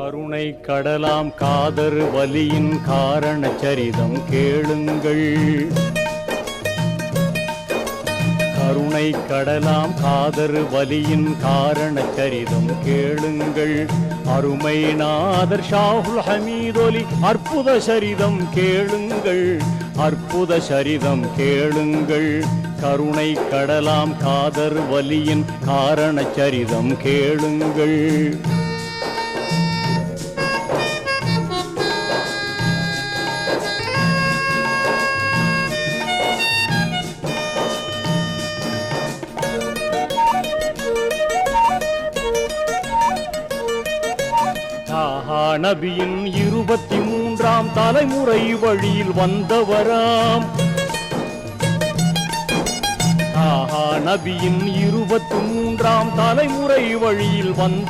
கருணை கடலாம் காதர் வலியின் காரண சரிதம் கேளுங்கள். கருணை கடலாம் காதர் வலியின் காரண சரிதம் கேளுங்கள். அருமை நாதர் ஷாஹுல் ஹமீதொலி அற்புத சரிதம் கேளுங்கள். அற்புத சரிதம் கேளுங்கள். கருணை கடலாம் காதர் வலியின் காரண சரிதம் கேளுங்கள். நபியின் 23ஆம் தலைமுறை வழியில் வந்தவராம். நபியின் 23ஆம் தலைமுறை வழியில் வந்த